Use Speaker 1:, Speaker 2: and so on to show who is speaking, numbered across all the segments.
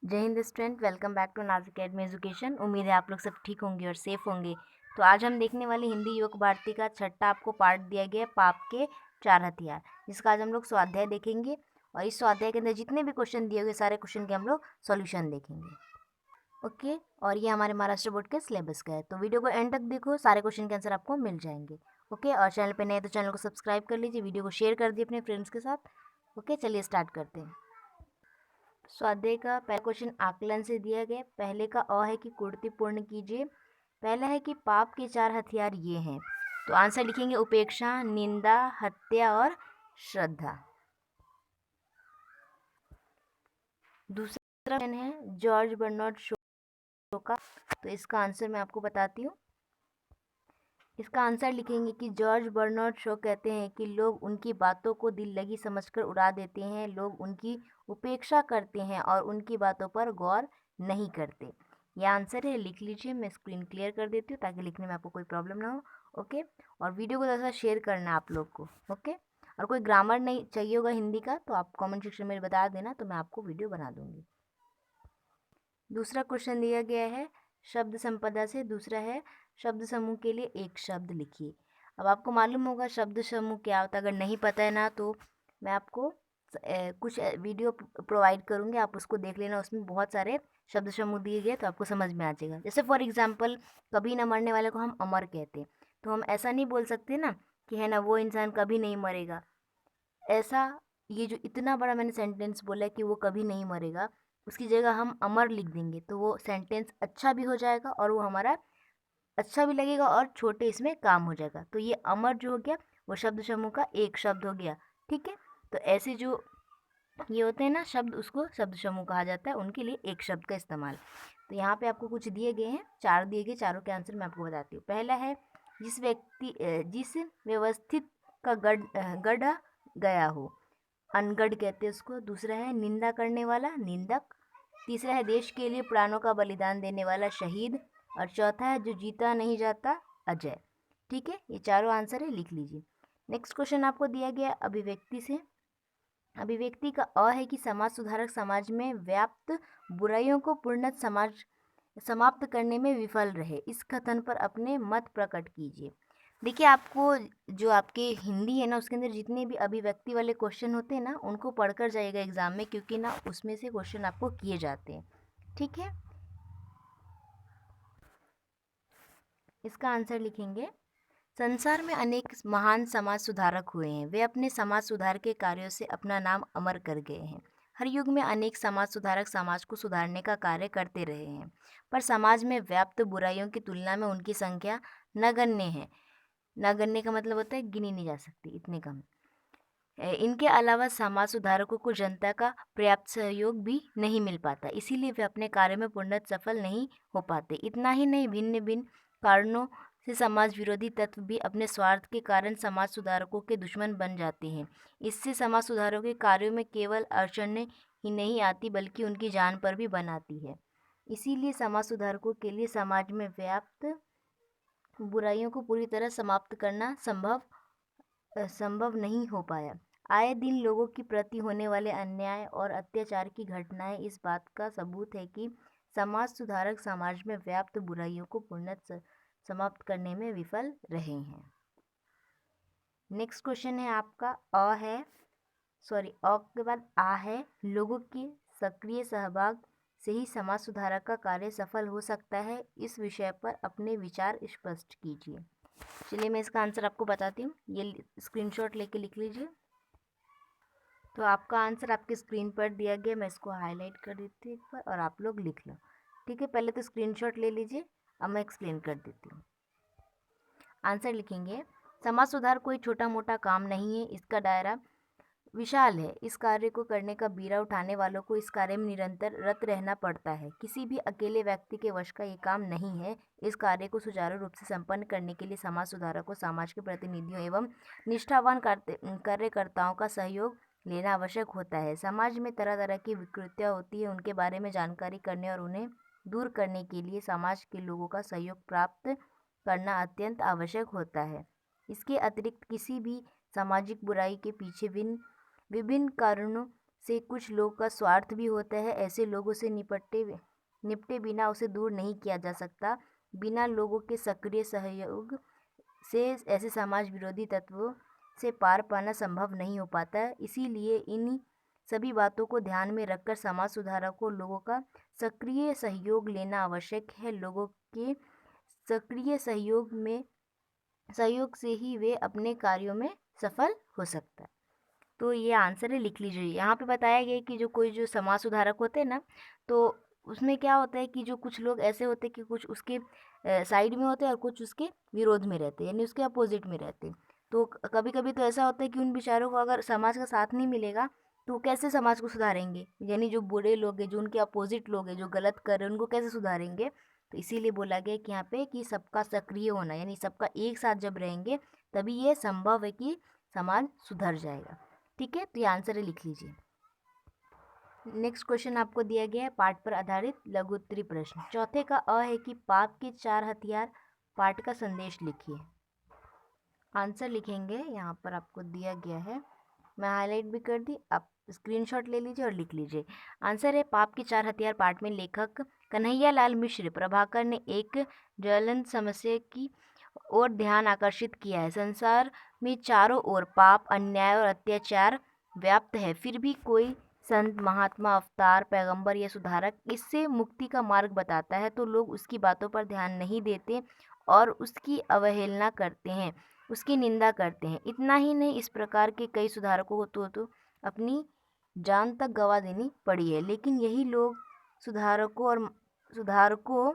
Speaker 1: जय Hind student, welcome back to Naaz Academy Education. उम्मीद है आप लोग सब ठीक होंगे और सेफ होंगे। तो आज हम देखने वाले हिंदी योग भारती का छठा आपको पार्ट दिया गया है, पाप के चार हथियार, जिसका आज हम लोग स्वाध्याय देखेंगे। और इस स्वाध्याय के अंदर जितने भी क्वेश्चन दिए हुए सारे क्वेश्चन के हम लोग सॉल्यूशन देखेंगे। ओके, और ये हमारे महाराष्ट्र बोर्ड के सिलेबस का है, तो वीडियो को एंड तक देखो, सारे क्वेश्चन के आंसर आपको मिल जाएंगे। ओके, और चैनल पे नए तो चैनल को सब्सक्राइब कर लीजिए, वीडियो को शेयर कर दिए अपने फ्रेंड्स के साथ। ओके, चलिए स्टार्ट करते हैं। स्वाध्याय का पहला क्वेश्चन आकलन से दिया गया। पहले का अ है कि कुर्ती पूर्ण कीजिए। पहला है कि पाप के चार हथियार ये हैं, तो आंसर लिखेंगे उपेक्षा, निंदा, हत्या और श्रद्धा। दूसरा क्वेश्चन है जॉर्ज बर्नार्ड शो का, तो इसका आंसर मैं आपको बताती हूँ। इसका आंसर लिखेंगे कि जॉर्ज बर्नार्ड शो कहते हैं कि लोग उनकी बातों को दिल लगी समझकर उड़ा देते हैं, लोग उनकी उपेक्षा करते हैं और उनकी बातों पर गौर नहीं करते। यह आंसर है, लिख लीजिए। मैं स्क्रीन क्लियर कर देती हूँ ताकि लिखने में आपको कोई प्रॉब्लम ना हो। ओके, और वीडियो को ज़्यादा शेयर करना है आप लोग को। ओके, और कोई ग्रामर नहीं चाहिए होगा हिंदी का तो आप कमेंट सेक्शन में बता देना, तो मैं आपको वीडियो बना दूँगी। दूसरा क्वेश्चन दिया गया है शब्द संपदा से। दूसरा है शब्द समूह के लिए एक शब्द लिखिए। अब आपको मालूम होगा शब्द समूह क्या होता है, अगर नहीं पता है ना तो मैं आपको कुछ वीडियो प्रोवाइड करूँगी, आप उसको देख लेना। उसमें बहुत सारे शब्द समूह दिए गए तो आपको समझ में आ जाएगा। जैसे फॉर एग्जाम्पल, कभी ना मरने वाले को हम अमर कहते हैं, तो हम ऐसा नहीं बोल सकते ना कि है ना वो इंसान कभी नहीं मरेगा। ऐसा, ये जो इतना बड़ा मैंने सेंटेंस बोला है कि वो कभी नहीं मरेगा, उसकी जगह हम अमर लिख देंगे तो वो सेंटेंस अच्छा भी हो जाएगा और वो हमारा अच्छा भी लगेगा और छोटे इसमें काम हो जाएगा। तो ये अमर जो हो गया वो शब्द समूह का एक शब्द हो गया। ठीक है, तो ऐसे जो ये होते हैं ना शब्द, उसको शब्द समूह कहा जाता है, उनके लिए एक शब्द का इस्तेमाल। तो यहाँ पे आपको कुछ दिए गए हैं, चार दिए गए, चारों के आंसर मैं आपको बताती हूँ। पहला है जिस व्यवस्थित का गढ़ा गया हो, अनगढ़ कहते हैं उसको। दूसरा है निंदा करने वाला, निंदक। तीसरा है देश के लिए प्राणों का बलिदान देने वाला, शहीद। और चौथा है जो जीता नहीं जाता, अजय। ठीक है, ये चारों आंसर है, लिख लीजिए। नेक्स्ट क्वेश्चन आपको दिया गया अभिव्यक्ति से। अभिव्यक्ति का अ है कि समाज सुधारक समाज में व्याप्त बुराइयों को पूर्ण समाप्त करने में विफल रहे। इस कथन पर अपने मत प्रकट कीजिए। देखिए, आपको जो आपके हिंदी है ना उसके अंदर जितने भी अभिव्यक्ति वाले क्वेश्चन होते हैं ना उनको पढ़कर जाइएगा एग्जाम में, क्योंकि ना उसमें से क्वेश्चन आपको किए जाते हैं। ठीक है, इसका आंसर लिखेंगे संसार में अनेक महान समाज सुधारक हुए हैं, वे अपने समाज सुधार के कार्यों से अपना नाम अमर कर गए हैं। हर युग में अनेक समाज सुधारक समाज को सुधारने का कार्य करते रहे हैं, पर समाज में व्याप्त बुराइयों की तुलना में उनकी संख्या नगण्य है। नगण्य का मतलब होता है गिनी नहीं जा सकती, इतने कम। इनके अलावा समाज सुधारकों को जनता का पर्याप्त सहयोग भी नहीं मिल पाता, इसीलिए वे अपने कार्य में पूर्णतः सफल नहीं हो पाते। इतना ही नहीं, भिन्न भिन्न कारणों से समाज विरोधी तत्व भी अपने स्वार्थ के कारण समाज सुधारकों के दुश्मन बन जाते हैं। इससे समाज सुधारकों के कार्यों में केवल अड़चनें ही नहीं आती बल्कि उनकी जान पर भी बन आती है। इसीलिए समाज सुधारकों के लिए समाज में व्याप्त बुराइयों को पूरी तरह समाप्त करना संभव नहीं हो पाया। आए दिन लोगों के प्रति होने वाले अन्याय और अत्याचार की घटनाएं इस बात का सबूत है कि समाज सुधारक समाज में व्याप्त बुराइयों को पूर्णतः समाप्त करने में विफल रहे हैं। नेक्स्ट क्वेश्चन है आपका अ के बाद आ है, लोगों के सक्रिय सहभाग से ही समाज सुधारक का कार्य सफल हो सकता है। इस विषय पर अपने विचार स्पष्ट कीजिए। चलिए मैं इसका आंसर आपको बताती हूँ, ये स्क्रीनशॉट लेके लिख लीजिए। तो आपका आंसर आपके स्क्रीन पर दिया गया, मैं इसको हाईलाइट कर देती हूँ एक बार और आप लोग लिख लो। ठीक है, पहले तो स्क्रीनशॉट ले लीजिए, अब मैं एक्सप्लेन कर देती हूँ। आंसर लिखेंगे समाज सुधार कोई छोटा मोटा काम नहीं है, इसका दायरा विशाल है। इस कार्य को करने का बीड़ा उठाने वालों को इस कार्य में निरंतर रत रहना पड़ता है। किसी भी अकेले व्यक्ति के वश का ये काम नहीं है। इस कार्य को सुचारू रूप से संपन्न करने के लिए समाज सुधारकों, समाज के प्रतिनिधियों एवं निष्ठावान कार्यकर्ताओं का सहयोग लेना आवश्यक होता है। समाज में तरह तरह की विकृतियाँ होती है, उनके बारे में जानकारी करने और उन्हें दूर करने के लिए समाज के लोगों का सहयोग प्राप्त करना अत्यंत आवश्यक होता है। इसके अतिरिक्त किसी भी सामाजिक बुराई के पीछे विभिन्न कारणों से कुछ लोग का स्वार्थ भी होता है। ऐसे लोगों से निपटे बिना उसे दूर नहीं किया जा सकता। बिना लोगों के सक्रिय सहयोग से ऐसे समाज विरोधी तत्वों से पार पाना संभव नहीं हो पाता है। इसीलिए इन सभी बातों को ध्यान में रखकर समाज सुधारकों लोगों का सक्रिय सहयोग लेना आवश्यक है। लोगों के सक्रिय सहयोग से ही वे अपने कार्यों में सफल हो सकता है। तो ये आंसर है, लिख लीजिए। यहाँ पे बताया गया है कि जो समाज सुधारक होते हैं ना, तो उसमें क्या होता है कि जो कुछ लोग ऐसे होते हैं कि कुछ उसके साइड में होते हैं और कुछ उसके विरोध में रहते हैं, यानी उसके अपोजिट में रहते हैं। तो कभी कभी तो ऐसा होता है कि उन बेचारों को अगर समाज का साथ नहीं मिलेगा तो वो कैसे समाज को सुधारेंगे, यानी जो बुरे लोग हैं, जो उनके अपोजिट लोग हैं, जो गलत कर रहे हैं, उनको कैसे सुधारेंगे। तो इसीलिए बोला गया कि यहाँ पे कि सबका सक्रिय होना, यानी सबका एक साथ जब रहेंगे तभी ये संभव है कि समाज सुधर जाएगा। ठीक है, तो ये आंसर है, लिख लीजिए। नेक्स्ट क्वेश्चन आपको दिया गया है पाठ पर आधारित लघु उत्तरीय प्रश्न। चौथे का अ है कि पाप के 4 हथियार, पाठ का संदेश लिखिए। आंसर लिखेंगे, यहाँ पर आपको दिया गया है, मैं हाईलाइट भी कर दी, आप स्क्रीनशॉट ले लीजिए और लिख लीजिए। आंसर है पाप के 4 हथियार। पाठ में लेखक कन्हैया लाल मिश्र प्रभाकर ने एक ज्वलंत समस्या की ओर ध्यान आकर्षित किया है। संसार में चारों ओर पाप, अन्याय और अत्याचार व्याप्त है, फिर भी कोई संत, महात्मा, अवतार, पैगंबर या सुधारक इससे मुक्ति का मार्ग बताता है तो लोग उसकी बातों पर ध्यान नहीं देते और उसकी अवहेलना करते हैं, उसकी निंदा करते हैं। इतना ही नहीं, इस प्रकार के कई सुधारकों को तो अपनी जान तक गंवा देनी पड़ी है। लेकिन यही लोग सुधारकों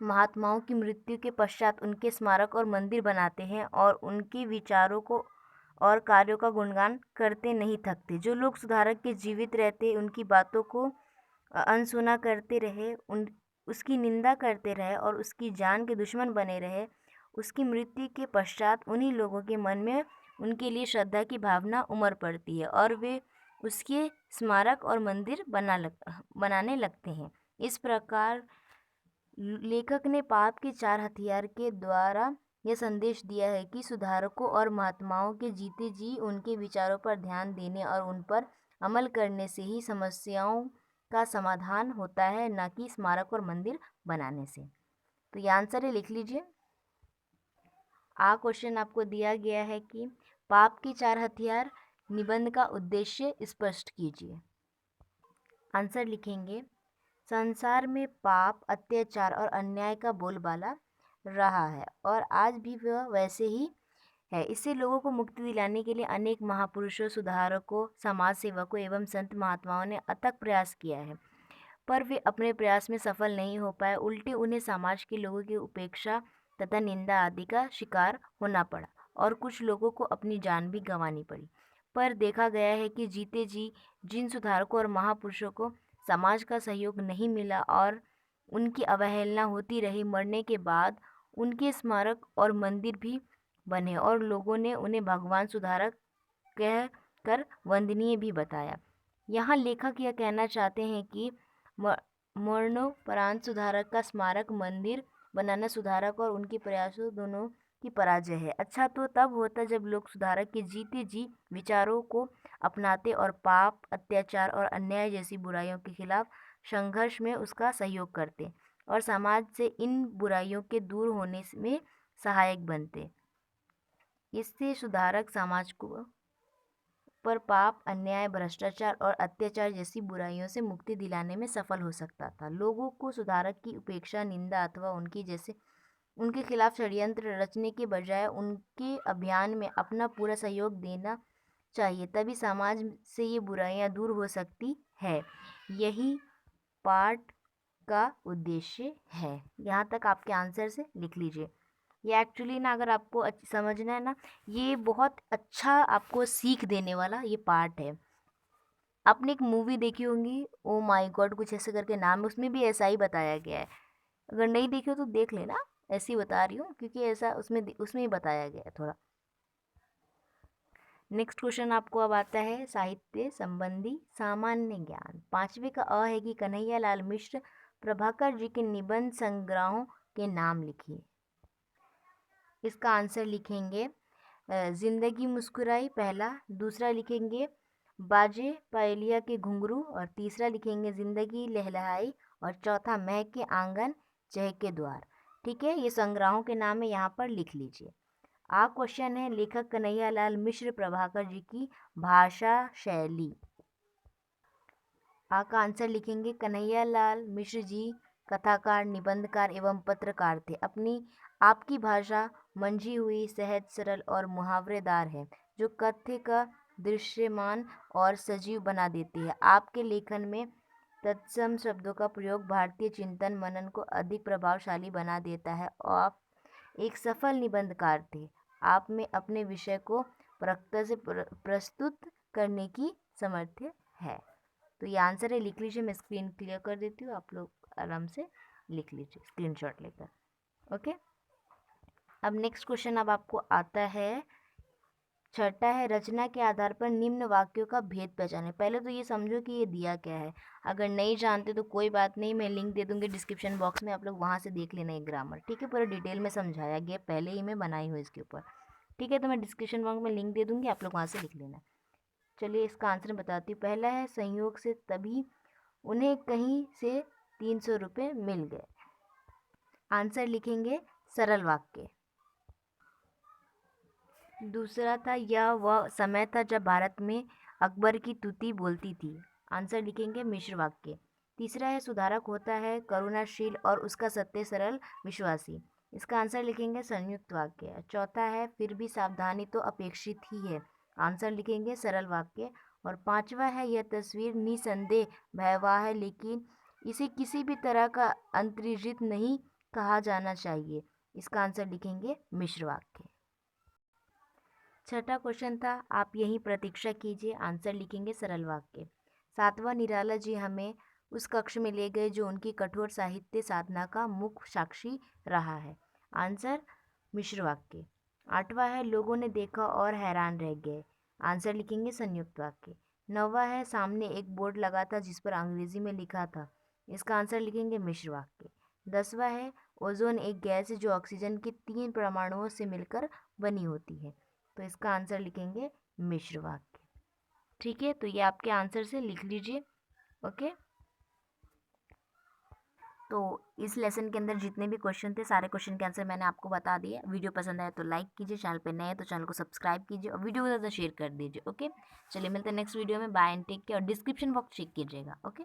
Speaker 1: महात्माओं की मृत्यु के पश्चात उनके स्मारक और मंदिर बनाते हैं और उनके विचारों को और कार्यों का गुणगान करते नहीं थकते। जो लोग सुधारक के जीवित रहते उनकी बातों को अनसुना करते रहे, उसकी निंदा करते रहे और उसकी जान के दुश्मन बने रहे, उसकी मृत्यु के पश्चात उन्हीं लोगों के मन में उनके लिए श्रद्धा की भावना उमड़ पड़ती है और वे उसके स्मारक और मंदिर बनाने लगते हैं। इस प्रकार लेखक ने पाप के 4 हथियार के द्वारा यह संदेश दिया है कि सुधारकों और महात्माओं के जीते जी उनके विचारों पर ध्यान देने और उन पर अमल करने से ही समस्याओं का समाधान होता है, न कि स्मारक और मंदिर बनाने से। तो ये आंसर है, लिख लीजिए। क्वेश्चन आपको दिया गया है कि पाप के 4 हथियार निबंध का उद्देश्य स्पष्ट कीजिए। आंसर लिखेंगे, संसार में पाप, अत्याचार और अन्याय का बोलबाला रहा है और आज भी वह वैसे ही है। इससे लोगों को मुक्ति दिलाने के लिए अनेक महापुरुषों, सुधारकों, समाज सेवकों एवं संत महात्माओं ने अथक प्रयास किया है, पर वे अपने प्रयास में सफल नहीं हो पाए। उल्टे उन्हें समाज के लोगों की उपेक्षा तथा निंदा आदि का शिकार होना पड़ा और कुछ लोगों को अपनी जान भी गंवानी पड़ी। पर देखा गया है कि जीते जी जिन सुधारकों और महापुरुषों को समाज का सहयोग नहीं मिला और उनकी अवहेलना होती रही, मरने के बाद उनके स्मारक और मंदिर भी बने और लोगों ने उन्हें भगवान सुधारक कह कर वंदनीय भी बताया। यहाँ लेखक यह कहना चाहते हैं कि मरणोपरांत सुधारक का स्मारक मंदिर बनाना सुधारक और उनके प्रयासों दोनों की पराजय है। अच्छा तो तब होता जब लोग सुधारक के जीते जी विचारों को अपनाते और पाप, अत्याचार और अन्याय जैसी बुराइयों के खिलाफ संघर्ष में उसका सहयोग करते और समाज से इन बुराइयों के दूर होने में सहायक बनते। इससे सुधारक समाज को पर पाप, अन्याय, भ्रष्टाचार और अत्याचार जैसी बुराइयों से मुक्ति दिलाने में सफल हो सकता था। लोगों को सुधारक की उपेक्षा, निंदा अथवा उनके खिलाफ षड्यंत्र रचने के बजाय उनके अभियान में अपना पूरा सहयोग देना चाहिए, तभी समाज से ये बुराइयां दूर हो सकती है। यही पाठ का उद्देश्य है। यहाँ तक आपके आंसर से लिख लीजिए। ये एक्चुअली ना, अगर आपको समझना है ना, ये बहुत अच्छा आपको सीख देने वाला ये पार्ट है। आपने एक मूवी देखी होंगी, ओ माय गॉड कुछ ऐसे करके नाम है, उसमें भी ऐसा ही बताया गया है। अगर नहीं देखी हो तो देख लेना, ऐसी बता रही हूँ क्योंकि ऐसा उसमें ही बताया गया है थोड़ा। नेक्स्ट क्वेश्चन आपको अब आता है साहित्य संबंधी सामान्य ज्ञान। 5वें का अ है कि कन्हैया लाल मिश्र प्रभाकर जी के निबंध संग्रहों के नाम लिखिए। इसका आंसर लिखेंगे जिंदगी मुस्कुराई पहला, दूसरा लिखेंगे बाजे पायलिया के घुंघरू, और तीसरा लिखेंगे जिंदगी लहलहाई, और चौथा महके आंगन चहके द्वार। ठीक है, ये संग्रहों के नाम है, यहाँ पर लिख लीजिए। आप क्वेश्चन है लेखक कन्हैयालाल मिश्र प्रभाकर जी की भाषा शैली। आ का आंसर लिखेंगे कन्हैयालाल मिश्र जी कथाकार, निबंधकार एवं पत्रकार थे। अपनी आपकी भाषा मंझी हुई, सहज, सरल और मुहावरेदार है, जो कथ्य का दृश्यमान और सजीव बना देती है। आपके लेखन में तत्सम शब्दों का प्रयोग भारतीय चिंतन मनन को अधिक प्रभावशाली बना देता है, और आप एक सफल निबंधकार थे। आप में अपने विषय को प्रखरता से प्रस्तुत करने की सामर्थ्य है। तो ये आंसर है, लिख लीजिए। मैं स्क्रीन क्लियर कर देती हूँ, आप लोग आराम से लिख लीजिए स्क्रीनशॉट लेकर। ओके, अब नेक्स्ट क्वेश्चन अब आपको आता है, छठा है, रचना के आधार पर निम्न वाक्यों का भेद पहचाने। पहले तो ये समझो कि ये दिया क्या है। अगर नहीं जानते तो कोई बात नहीं, मैं लिंक दे दूंगी डिस्क्रिप्शन बॉक्स में, आप लोग वहाँ से देख लेना ये ग्रामर। ठीक है, पूरा डिटेल में समझाया गया, पहले ही मैं बनाई हूँ इसके ऊपर। ठीक है, तो मैं डिस्क्रिप्शन बॉक्स में लिंक दे दूंगी, आप लोग वहाँ से लिख लेना। चलिए इसका आंसर बताती हूँ। पहला है, संयोग से तभी उन्हें कहीं से 300 रुपये मिल गए। आंसर लिखेंगे सरल वाक्य। दूसरा था, यह वह समय था जब भारत में अकबर की तुति बोलती थी। आंसर लिखेंगे मिश्र वाक्य। तीसरा है, सुधारक होता है करुणाशील और उसका सत्य सरल विश्वासी। इसका आंसर लिखेंगे संयुक्त वाक्य। चौथा है, फिर भी सावधानी तो अपेक्षित ही है। आंसर लिखेंगे सरल वाक्य। और पांचवा है, यह तस्वीर निसंदेह भयावह है, लेकिन इसे किसी भी तरह का अंतर्जित नहीं कहा जाना चाहिए। इसका आंसर लिखेंगे मिश्र वाक्य। छठा क्वेश्चन था, आप यही प्रतीक्षा कीजिए। आंसर लिखेंगे सरल वाक्य। सातवां, निराला जी हमें उस कक्ष में ले गए जो उनकी कठोर साहित्य साधना का मुख्य साक्षी रहा है। आंसर मिश्र वाक्य। आठवां है, लोगों ने देखा और हैरान रह गए। आंसर लिखेंगे संयुक्त वाक्य। नौवां है, सामने एक बोर्ड लगा था जिस पर अंग्रेजी में लिखा था। इसका आंसर लिखेंगे मिश्र वाक्य। 10वां है, ओजोन एक गैस है जो ऑक्सीजन के 3 परमाणुओं से मिलकर बनी होती है। तो इसका आंसर लिखेंगे मिश्र वाक्य। ठीक है, तो ये आपके आंसर से लिख लीजिए। ओके, तो इस लेसन के अंदर जितने भी क्वेश्चन थे, सारे क्वेश्चन के आंसर मैंने आपको बता दिए। वीडियो पसंद आए तो लाइक कीजिए, चैनल पे नए हैं तो चैनल को सब्सक्राइब कीजिए और वीडियो को ज़्यादा शेयर कर दीजिए। ओके, चलिए मिलते हैं नेक्स्ट वीडियो में। बाय एंड टेक केयर, और डिस्क्रिप्शन बॉक्स चेक कीजिएगा। ओके।